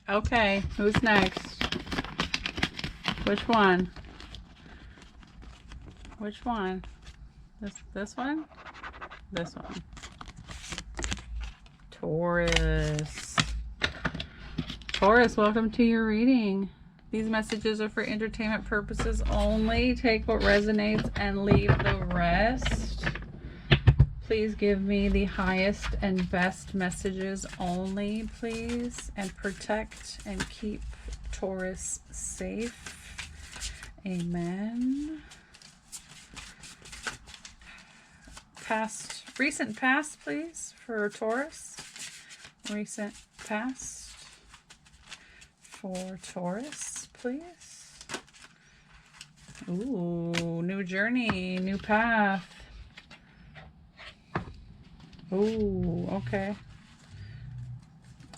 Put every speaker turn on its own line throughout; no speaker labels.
Okay, who's next? Which one? Which one? This one? This one. Taurus. Taurus, welcome to your reading. These messages are for entertainment purposes only. Take what resonates and leave the rest. Please give me the highest and best messages only, please. And protect and keep Taurus safe. Amen. Recent past, please, for Taurus. Recent past for Taurus, please. Ooh, new journey, new path. Ooh, okay.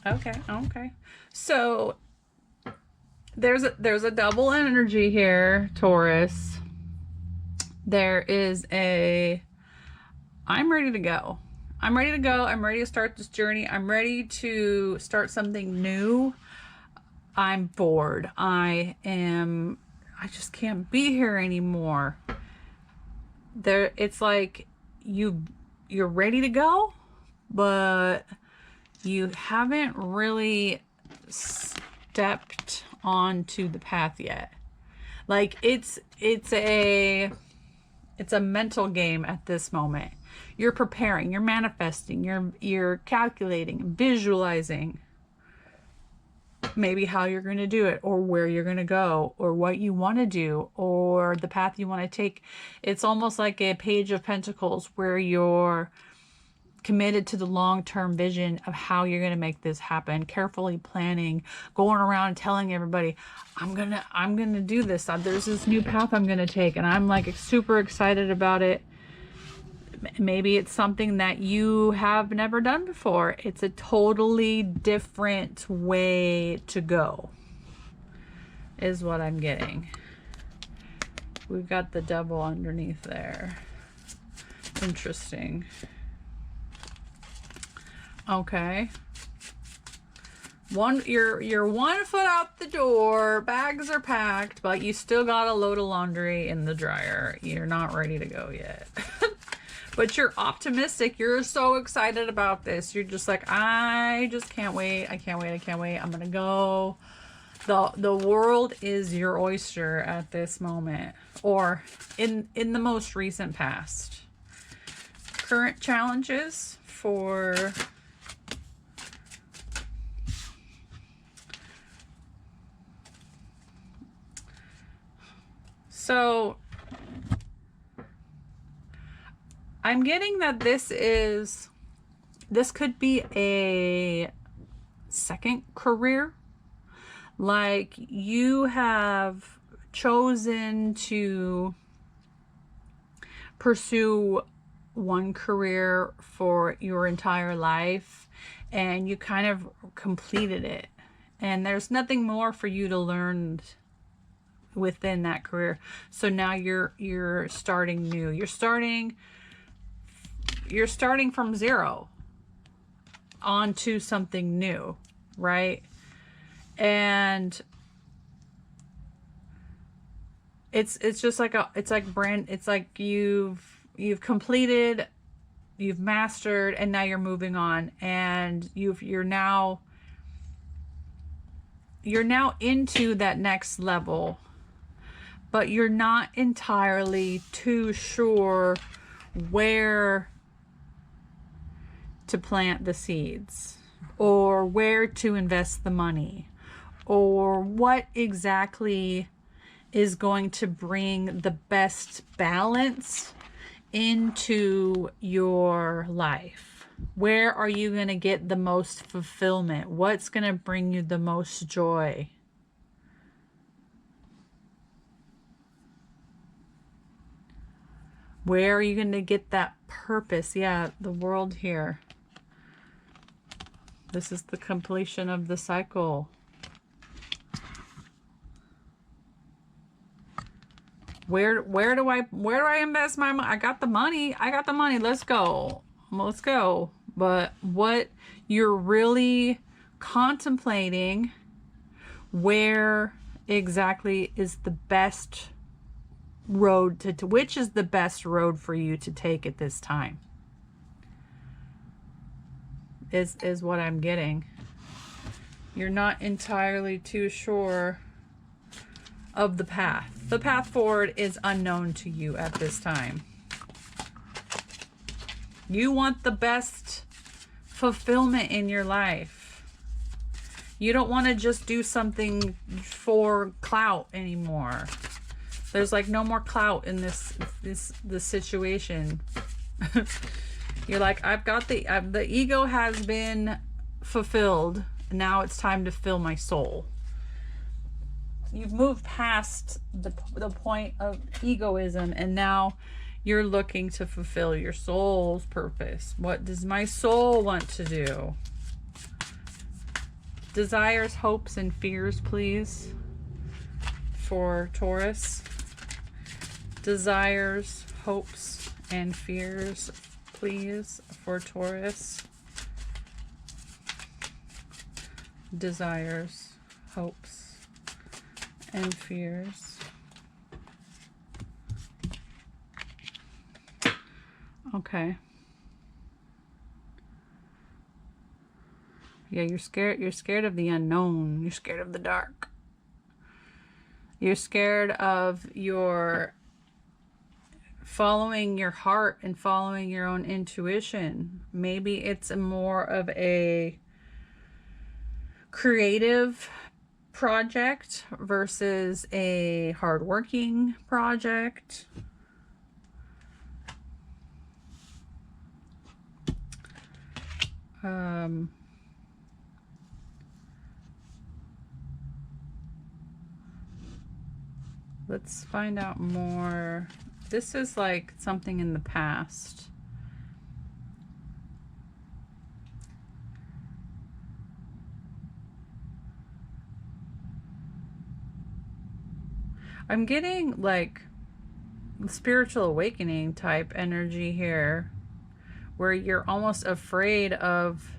Okay. So there's a double energy here, Taurus. There is I'm ready to go. I'm ready to go. I'm ready to start this journey. I'm ready to start something new. I'm bored. I just can't be here anymore. It's like you're ready to go, but you haven't really stepped onto the path yet. Like it's a mental game at this moment. You're preparing, you're manifesting, you're calculating, visualizing maybe how you're going to do it, or where you're going to go, or what you want to do, or the path you want to take. It's almost like a Page of Pentacles where you're committed to the long-term vision of how you're going to make this happen, carefully planning, going around telling everybody, I'm gonna do this. There's this new path I'm going to take, and I'm like super excited about it. Maybe it's something that you have never done before. It's a totally different way to go, is what I'm getting. We've got the Devil underneath there. Interesting. Okay. You're 1 foot out the door, bags are packed, but you still got a load of laundry in the dryer. You're not ready to go yet. But you're optimistic. You're so excited about this. You're just like, I just can't wait. I can't wait. I'm gonna go. The world is your oyster at this moment, or in the most recent past. Current challenges for so I'm getting that this could be a second career. Like you have chosen to pursue one career for your entire life, and you kind of completed it. And there's nothing more for you to learn within that career. So now you're starting new. You're starting from zero onto something new, right? And it's just like it's like you've completed, you've mastered, and now you're moving on, and you're now into that next level, but you're not entirely too sure where to plant the seeds, or where to invest the money, or what exactly is going to bring the best balance into your life. Where are you going to get the most fulfillment? What's going to bring you the most joy? Where are you going to get that purpose? Yeah, the world here. This is the completion of the cycle. Where do I invest my money? I got the money. Let's go. But what you're really contemplating where exactly is the best road to which is the best road for you to take at this time, is what I'm getting. You're not entirely too sure of the path. The path forward is unknown to you at this time. You want the best fulfillment in your life. You don't want to just do something for clout anymore. There's like no more clout in this situation. You're like, I've got the ego has been fulfilled. Now it's time to fill my soul. You've moved past the point of egoism, and now you're looking to fulfill your soul's purpose. What does my soul want to do? Desires, hopes, and fears, please, for Taurus. Desires, hopes, and fears, please, for Taurus. Desires, hopes, and fears. Okay. Yeah, you're scared. You're scared of the unknown. You're scared of the dark. You're scared of your following your heart and following your own intuition. Maybe it's more of a creative project versus a hardworking project. Let's find out more. This is like something in the past. I'm getting like spiritual awakening type energy here, where you're almost afraid of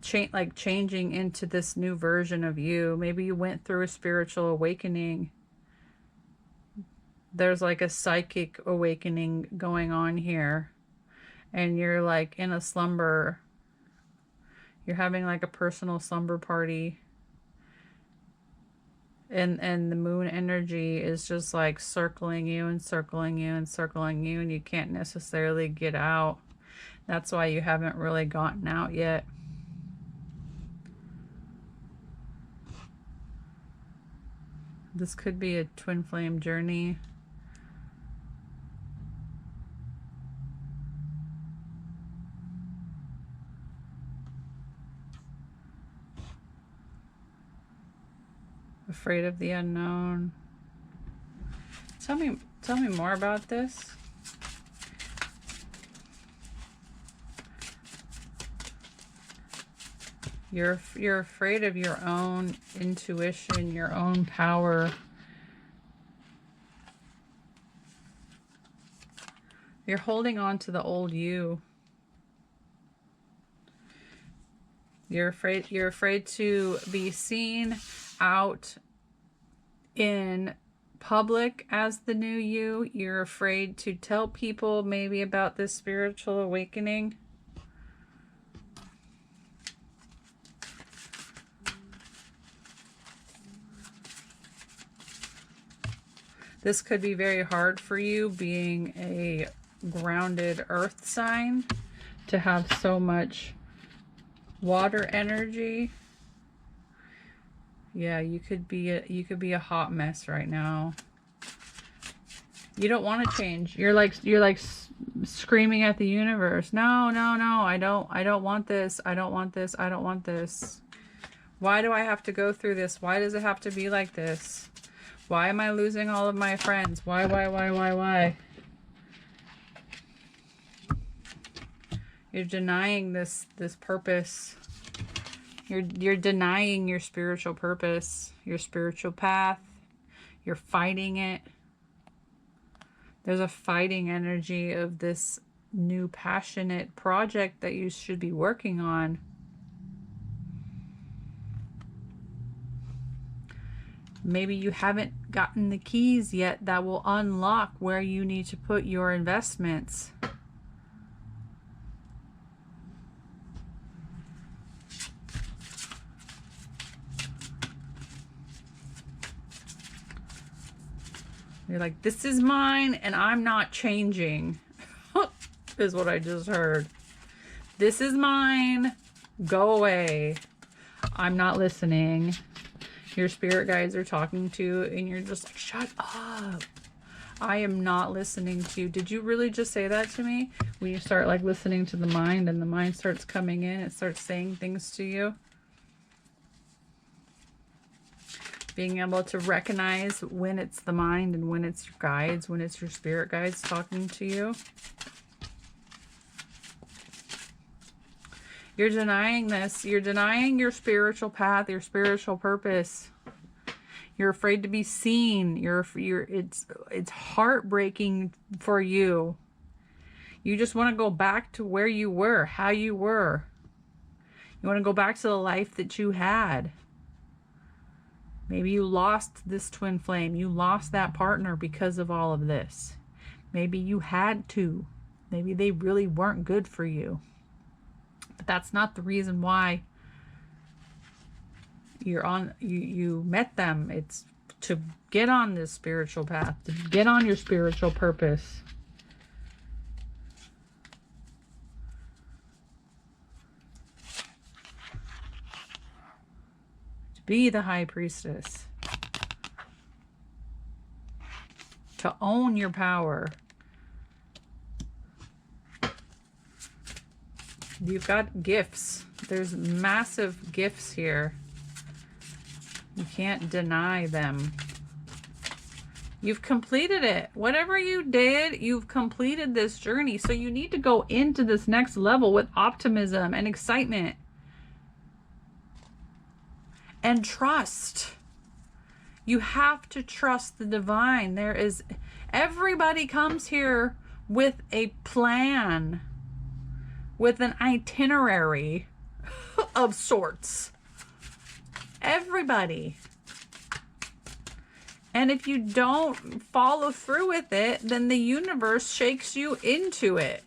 changing into this new version of you. Maybe you went through a spiritual awakening. There's like a psychic awakening going on here, and you're like in a slumber. You're having like a personal slumber party. And the moon energy is just like circling you and circling you and circling you, and you can't necessarily get out. That's why you haven't really gotten out yet. This could be a twin flame journey. Afraid of the unknown. Tell me more about this. You're afraid of your own intuition, your own power. You're holding on to the old you. You're afraid to be seen out in public as the new you. You're afraid to tell people maybe about this spiritual awakening. This could be very hard for you, being a grounded earth sign, to have so much water energy. Yeah, you could be a hot mess right now. You don't want to change. You're like screaming at the universe. No, no, no. I don't want this. I don't want this. I don't want this. Why do I have to go through this? Why does it have to be like this? Why am I losing all of my friends? Why? You're denying this purpose. You're denying your spiritual purpose, your spiritual path. You're fighting it. There's a fighting energy of this new passionate project that you should be working on. Maybe you haven't gotten the keys yet that will unlock where you need to put your investments. You're like, this is mine and I'm not changing, is what I just heard. This is mine. Go away. I'm not listening. Your spirit guides are talking to you and you're just like, shut up. I am not listening to you. Did you really just say that to me? When you start like listening to the mind and the mind starts coming in, it starts saying things to you. Being able to recognize when it's the mind and when it's your guides, when it's your spirit guides talking to you. You're denying this. You're denying your spiritual path, your spiritual purpose. You're afraid to be seen. It's heartbreaking for you. You just want to go back to where you were, how you were. You want to go back to the life that you had. Maybe you lost this twin flame. You lost that partner because of all of this. Maybe you had to. Maybe they really weren't good for you. But that's not the reason why you met them. It's to get on this spiritual path, to get on your spiritual purpose. To be the high priestess. To own your power. You've got gifts. There's massive gifts here. You can't deny them. You've completed it. Whatever you did, you've completed this journey. So you need to go into this next level with optimism and excitement. And trust. You have to trust the divine. Everybody comes here with a plan, with an itinerary of sorts. Everybody. And if you don't follow through with it, then the universe shakes you into it.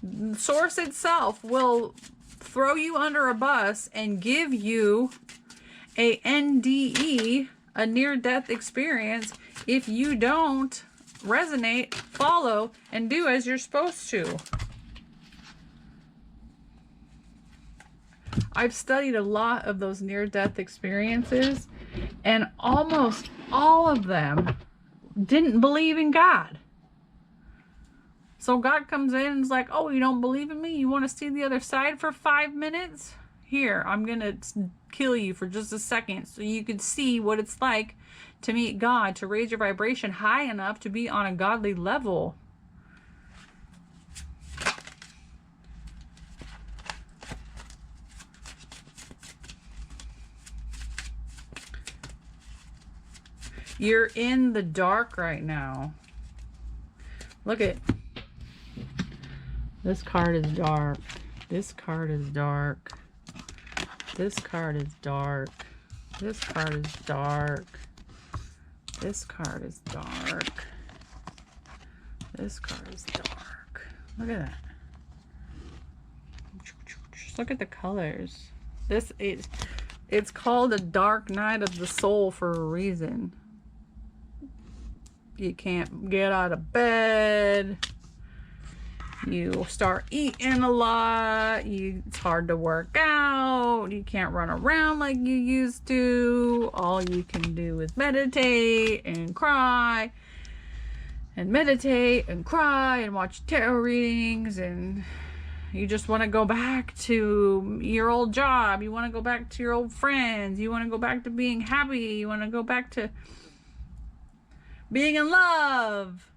The source itself will throw you under a bus and give you a NDE, a near-death experience, if you don't resonate, follow, and do as you're supposed to. I've studied a lot of those near-death experiences, and almost all of them didn't believe in God. So God comes in and is like, oh, you don't believe in me? You want to see the other side for 5 minutes? Here, I'm going to kill you for just a second so you could see what it's like to meet God, to raise your vibration high enough to be on a godly level. You're in the dark right now. Look at this card is dark. This card is dark. This card is dark. This card is dark. This card is dark. This card is dark. Look at that. Just look at the colors. It's called a dark night of the soul for a reason. You can't get out of bed. You start eating a lot. It's hard to work out. You can't run around like you used to. All you can do is meditate and cry. And meditate and cry and watch tarot readings. And you just want to go back to your old job. You want to go back to your old friends. You want to go back to being happy. You want to go back to being in love.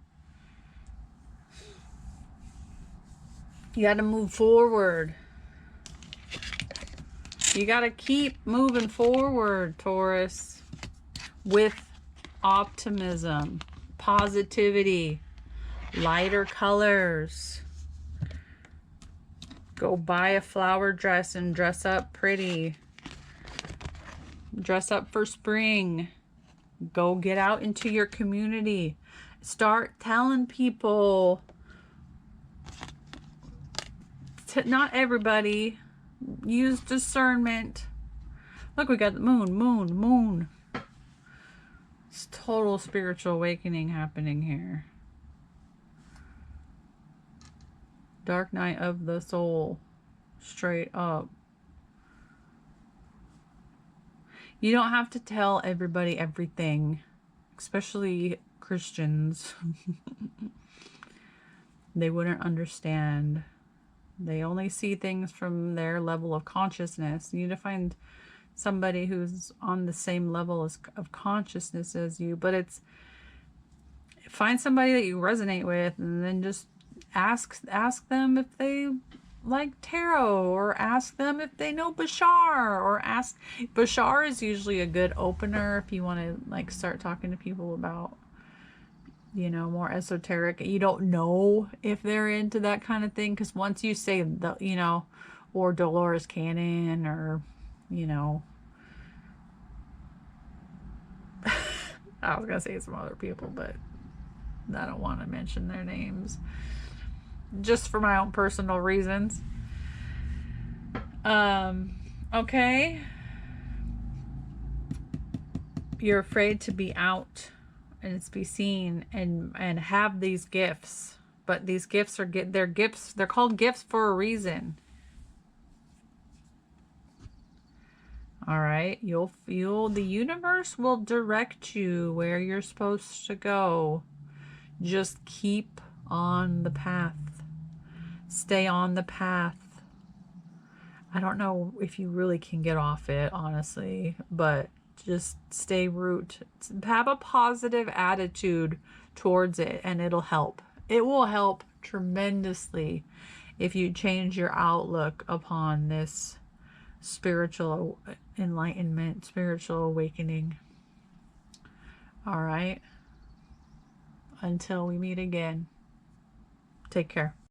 You got to move forward. You got to keep moving forward, Taurus, with optimism, positivity, lighter colors. Go buy a flower dress and dress up pretty. Dress up for spring. Go get out into your community. Start telling people. Not everybody. Use discernment. Look, we got the moon. It's total spiritual awakening happening here. Dark night of the soul. Straight up. You don't have to tell everybody everything, especially Christians. They wouldn't understand. They only see things from their level of consciousness. You need to find somebody who's on the same level of consciousness as you, but find somebody that you resonate with, and then just ask them if they like tarot, or ask them if they know Bashar, or ask. Bashar is usually a good opener if you want to like start talking to people about, you know, more esoteric. You don't know if they're into that kind of thing, because once you say the, you know, or Dolores Cannon, or, you know, I was gonna say some other people, but I don't want to mention their names just for my own personal reasons. Okay. You're afraid to be out and to be seen and have these gifts, but these gifts are they're gifts. They're called gifts for a reason. All right, the universe will direct you where you're supposed to go. Just keep on the path. Stay on the path. I don't know if you really can get off it, honestly, but just stay root. Have a positive attitude towards it, and it'll help. It will help tremendously if you change your outlook upon this spiritual enlightenment, spiritual awakening. All right. Until we meet again, take care.